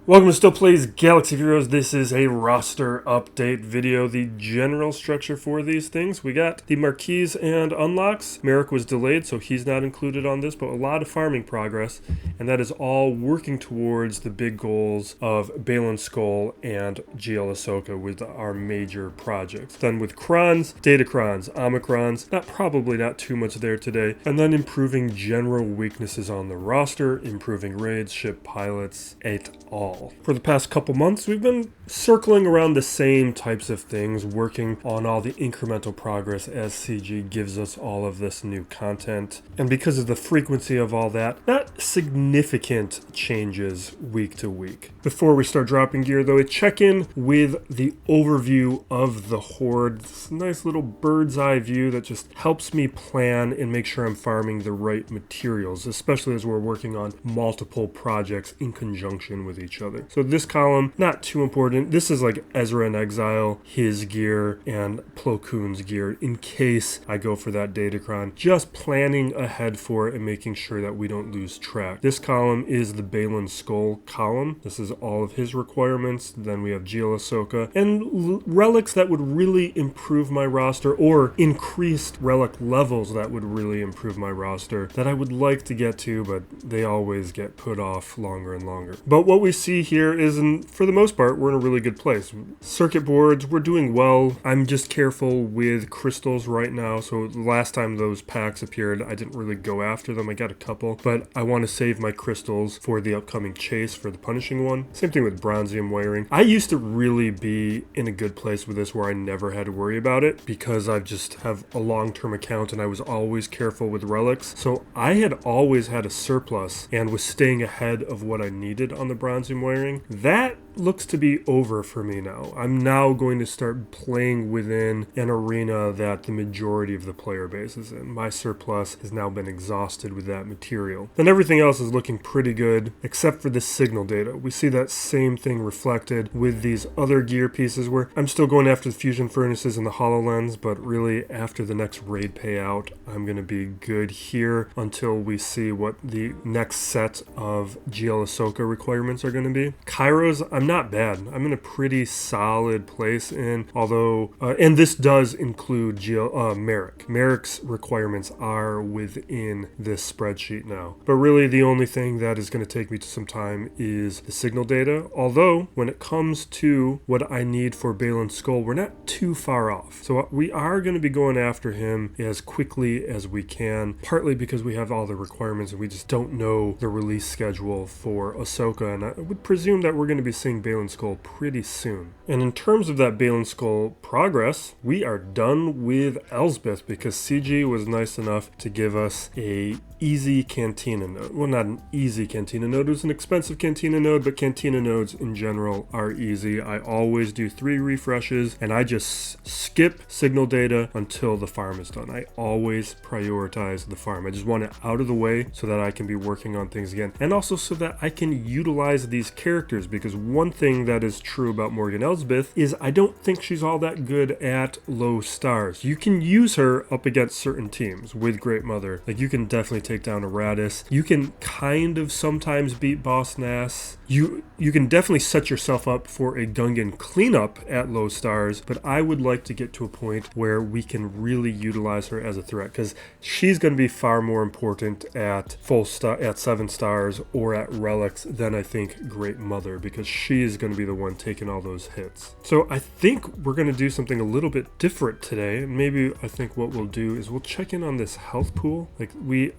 Welcome to Still Plays Galaxy Heroes. This is a roster update video. The general structure for these things. We got the marquees and unlocks. Marrok was delayed, so he's not included on this, but a lot of farming progress. And that is all working towards the big goals of Baylan Skoll and GL Ahsoka with our major projects. Then with Crons, Datacrons, Omicrons, probably not too much there today. And then improving general weaknesses on the roster, improving raids, ship pilots, et al. For the past couple months, we've been circling around the same types of things, working on all the incremental progress as CG gives us all of this new content. And because of the frequency of all that, not significant changes week to week. Before we start dropping gear though, a check-in with the overview of the Horde. This nice little bird's eye view that just helps me plan and make sure I'm farming the right materials, especially as we're working on multiple projects in conjunction with each other. So this column, not too important. This is like Ezra in Exile, his gear, and Plo Koon's gear in case I go for that Datacron. Just planning ahead for it and making sure that we don't lose track. This column is the Baylan Skoll column. This is all of his requirements. Then we have GL Ahsoka and relics that would really improve my roster, or increased relic levels that would really improve my roster that I would like to get to, but they always get put off longer and longer. But what we see here is, for the most part, we're in a really good place. Circuit boards, we're doing well. I'm just careful with crystals right now. So the last time those packs appeared, I didn't really go after them. I got a couple, but I want to save my crystals for the upcoming chase for the punishing one. Same thing with bronzium wiring. I used to really be in a good place with this where I never had to worry about it because I just have a long-term account and I was always careful with relics. So I had always had a surplus and was staying ahead of what I needed on the bronzium wiring. That looks to be over for me now. I'm now going to start playing within an arena that the majority of the player base is in. My surplus has now been exhausted with that material. Then everything else is looking pretty good except for the signal data. We see that same thing reflected with these other gear pieces where I'm still going after the fusion furnaces and the HoloLens, but really after the next raid payout, I'm going to be good here until we see what the next set of GL Ahsoka requirements are going to be. Kairos, I'm not bad. I'm in a pretty solid place in, although, and this does include Marrok. Marrok's requirements are within this spreadsheet now. But really the only thing that is going to take me to some time is the signal data. Although when it comes to what I need for Baylan Skoll, we're not too far off. So we are going to be going after him as quickly as we can, partly because we have all the requirements and we just don't know the release schedule for Ahsoka. And I would presume that we're going to be seeing Baylan Skoll pretty soon. And in terms of that Baylan Skoll progress, we are done with Elsbeth because CG was nice enough to give us a easy Cantina node. Well, not an easy Cantina node. It was an expensive Cantina node, but Cantina nodes in general are easy. I always do 3 refreshes and I just skip signal data until the farm is done. I always prioritize the farm. I just want it out of the way so that I can be working on things again. And also so that I can utilize these characters, because one thing that is true about Morgan Elsbeth is I don't think she's all that good at low stars. You can use her up against certain teams with Great Mother. Like you can definitely take down a Radis. You can kind of sometimes beat Boss Nass. You can definitely set yourself up for a Gungan cleanup at low stars, but I would like to get to a point where we can really utilize her as a threat, because she's going to be far more important at full star, at 7 stars or at relics than I think Great Mother, because she is going to be the one taking all those hits. So I think we're going to do something a little bit different today. And maybe I think what we'll do is we'll check in on this health pool. Like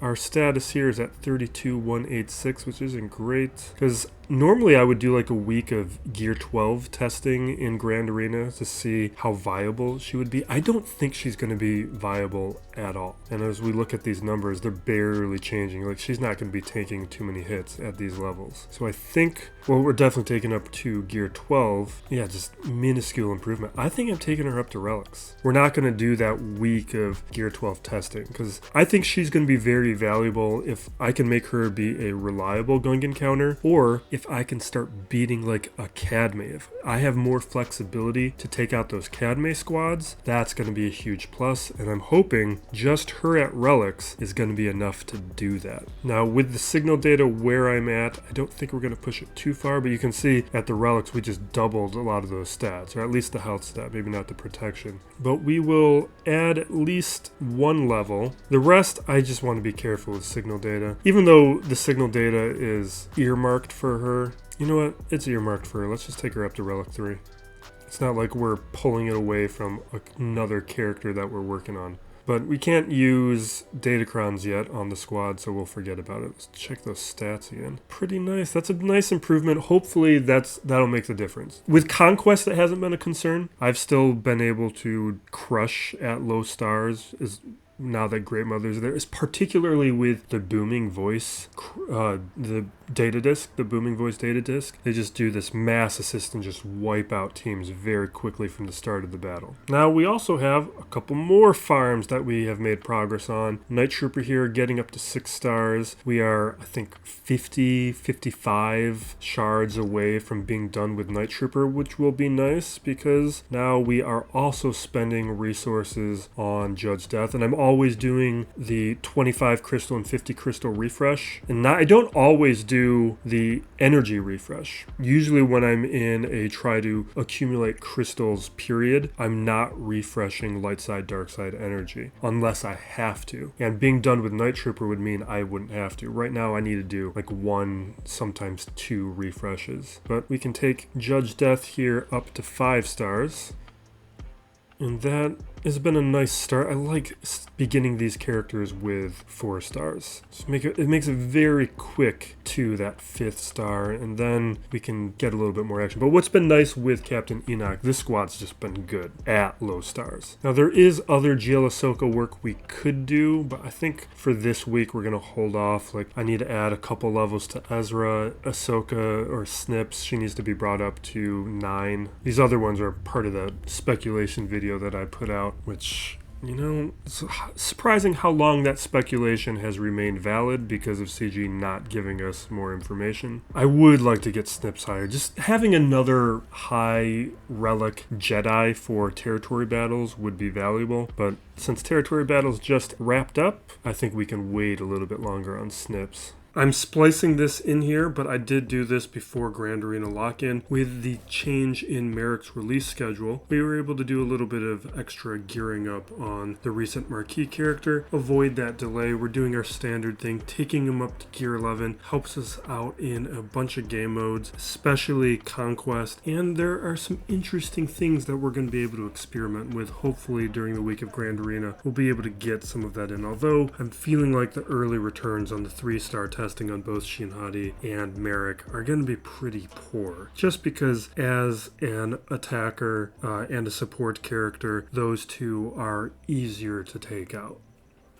our status here is at 32,186, which isn't great because normally I would do like a week of Gear 12 testing in Grand Arena to see how viable she would be. I don't think she's going to be viable at all. And as we look at these numbers, they're barely changing. Like she's not going to be taking too many hits at these levels. So I think, well, we're definitely taking up to Gear 12. Yeah, just minuscule improvement. I think I'm taking her up to relics. We're not going to do that week of Gear 12 testing because I think she's going to be very valuable if I can make her be a reliable Gungan counter, or if if I can start beating like a Cadme. If I have more flexibility to take out those Cadme squads, that's going to be a huge plus, and I'm hoping just her at relics is going to be enough to do that. Now with the signal data where I'm at, I don't think we're going to push it too far, but you can see at the relics we just doubled a lot of those stats, or at least the health stat, maybe not the protection. But we will add at least one level. The rest, I just want to be careful with signal data. Even though the signal data is earmarked for her, you know what? It's earmarked for her. Let's just take her up to Relic 3. It's not like we're pulling it away from another character that we're working on. But we can't use Datacrons yet on the squad, so we'll forget about it. Let's check those stats again. Pretty nice. That's a nice improvement. Hopefully that'll make the difference. With Conquest, that hasn't been a concern. I've still been able to crush at low stars now that Great Mother's there, is particularly with the booming voice, the data disk, the booming voice data disk. They just do this mass assist and just wipe out teams very quickly from the start of the battle. Now we also have a couple more farms that we have made progress on. Night Trooper here getting up to 6 stars. We are, I think, 55 shards away from being done with Night Trooper, which will be nice because now we are also spending resources on Judge Death, and I'm always doing the 25 crystal and 50 crystal refresh, and I don't always do the energy refresh. Usually when I'm in a try to accumulate crystals period, I'm not refreshing light side dark side energy unless I have to, and being done with Night Trooper would mean I wouldn't have to. Right now I need to do like 1, sometimes 2 refreshes, but we can take Judge Death here up to 5 stars, and that has been a nice start. I like beginning these characters with 4 stars. It makes it very quick to that 5th star, and then we can get a little bit more action. But what's been nice with Captain Enoch, this squad's just been good at low stars. Now there is other GL Ahsoka work we could do, but I think for this week we're gonna hold off. Like, I need to add a couple levels to Ezra, Ahsoka, or Snips. She needs to be brought up to 9. These other ones are part of the speculation video that I put out, which, you know, it's surprising how long that speculation has remained valid because of CG not giving us more information. I would like to get Snips higher. Just having another high relic Jedi for territory battles would be valuable, but since territory battles just wrapped up, I think we can wait a little bit longer on Snips. I'm splicing this in here, but I did do this before Grand Arena lock-in. With the change in Marrok's release schedule, we were able to do a little bit of extra gearing up on the recent Marquee character, avoid that delay. We're doing our standard thing, taking him up to gear 11, helps us out in a bunch of game modes, especially Conquest, and there are some interesting things that we're going to be able to experiment with. Hopefully during the week of Grand Arena, we'll be able to get some of that in, although I'm feeling like the early returns on the 3-star testing on both Shin Hati and Marrok are going to be pretty poor, just because as an attacker and a support character, those two are easier to take out.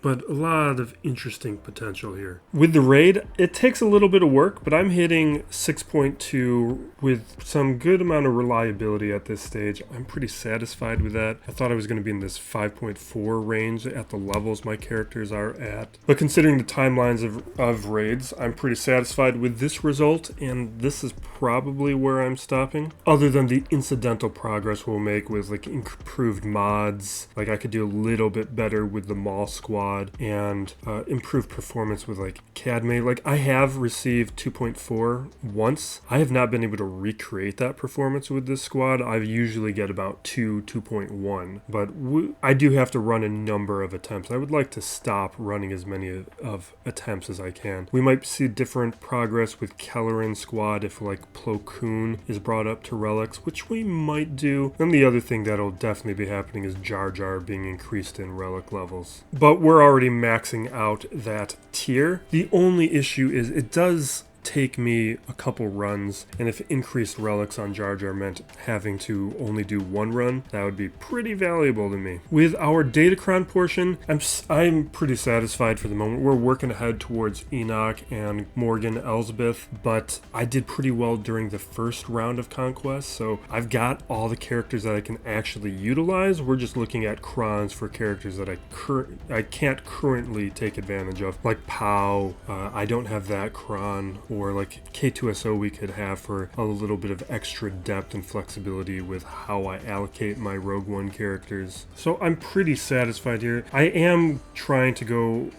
But a lot of interesting potential here. With the raid, it takes a little bit of work, but I'm hitting 6.2 with some good amount of reliability at this stage. I'm pretty satisfied with that. I thought I was going to be in this 5.4 range at the levels my characters are at. But considering the timelines of raids, I'm pretty satisfied with this result, and this is probably where I'm stopping. Other than the incidental progress we'll make with like improved mods, like I could do a little bit better with the Maul squad, and improved performance with like Cadme. Like, I have received 2.4 once. I have not been able to recreate that performance with this squad. I usually get about 2.1, but I do have to run a number of attempts. I would like to stop running as many of attempts as I can. We might see different progress with Kelleran's squad if like Plo Koon is brought up to relics, which we might do. And the other thing that'll definitely be happening is Jar Jar being increased in relic levels. But we're already maxing out that tier. The only issue is it does take me a couple runs, and if increased relics on Jar Jar meant having to only do 1 run, that would be pretty valuable to me. With our Datacron portion, I'm pretty satisfied for the moment. We're working ahead towards Enoch and Morgan Elsbeth, but I did pretty well during the first round of Conquest, so I've got all the characters that I can actually utilize. We're just looking at crons for characters that I can't currently take advantage of, like Pow. I don't have that cron or like K2SO we could have for a little bit of extra depth and flexibility with how I allocate my Rogue One characters. So I'm pretty satisfied here. I am trying to go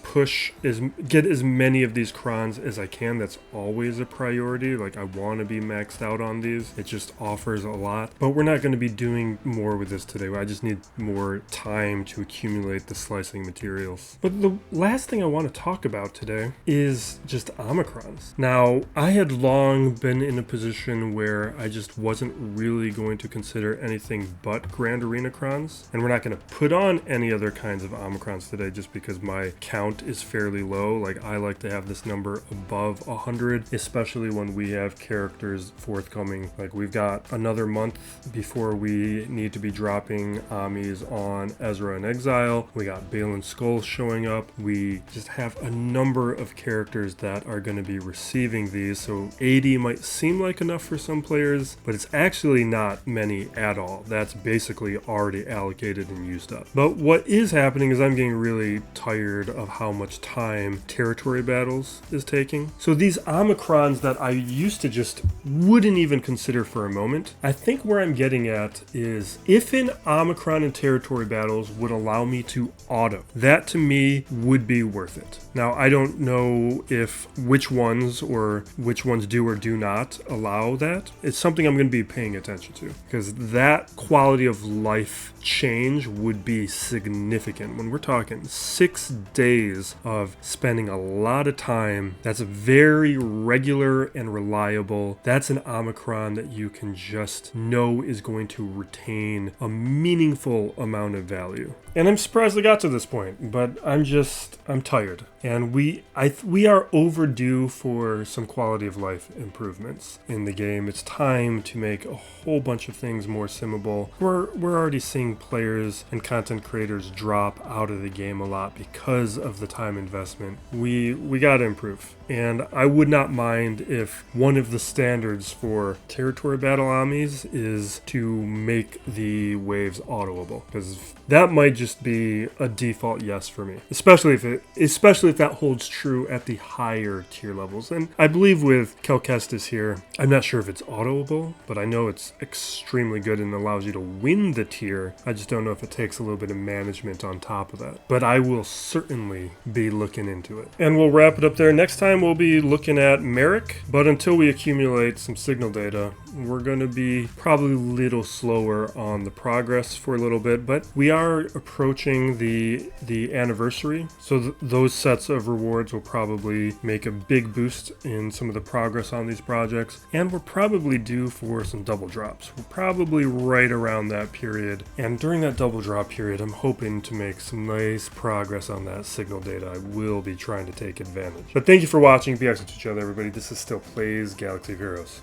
get as many of these crons as I can. That's always a priority. Like, I want to be maxed out on these. It just offers a lot. But we're not going to be doing more with this today. I just need more time to accumulate the slicing materials. But the last thing I want to talk about today is just Omicrons. Now, I had long been in a position where I just wasn't really going to consider anything but Grand Arena Crons, and we're not going to put on any other kinds of Omicrons today just because my count is fairly low. Like, I like to have this number above 100, especially when we have characters forthcoming. Like, we've got another month before we need to be dropping Amis on Ezra in Exile. We got Bale and Skull showing up. We just have a number of characters that are going to be receiving these, so 80 might seem like enough for some players, but it's actually not many at all. That's basically already allocated and used up. But what is happening is I'm getting really tired of how much time territory battles is taking. So these Omicrons that I used to just wouldn't even consider for a moment, I think where I'm getting at is if an Omicron in territory battles would allow me to auto, that to me would be worth it. Now, I don't know if which ones do or do not allow that. It's something I'm going to be paying attention to, because that quality of life change would be significant. When we're talking 6 days of spending a lot of time, that's very regular and reliable. That's an Omicron that you can just know is going to retain a meaningful amount of value. And I'm surprised I got to this point, but I'm tired. And we are overdue for some quality of life improvements in the game. It's time to make a whole bunch of things more simmable. We're already seeing players and content creators drop out of the game a lot because of the time investment. We got to improve. And I would not mind if one of the standards for territory battle Amis is to make the waves autoable, because that might just be a default yes for me, especially if that holds true at the higher tier levels. And I believe with Kelkestis here, I'm not sure if it's autoable, but I know it's extremely good and allows you to win the tier. I just don't know if it takes a little bit of management on top of that. But I will certainly be looking into it. And we'll wrap it up there. Next time we'll be looking at Marrok, but until we accumulate some signal data, we're going to be probably a little slower on the progress for a little bit, but we are approaching the anniversary, so those sets of rewards will probably make a big boost in some of the progress on these projects, and we're probably due for some double drops. We're probably right around that period, and during that double drop period, I'm hoping to make some nice progress on that signal data. I will be trying to take advantage. But thank you for watching. Be excellent to each other, everybody. This is still Plays Galaxy of Heroes.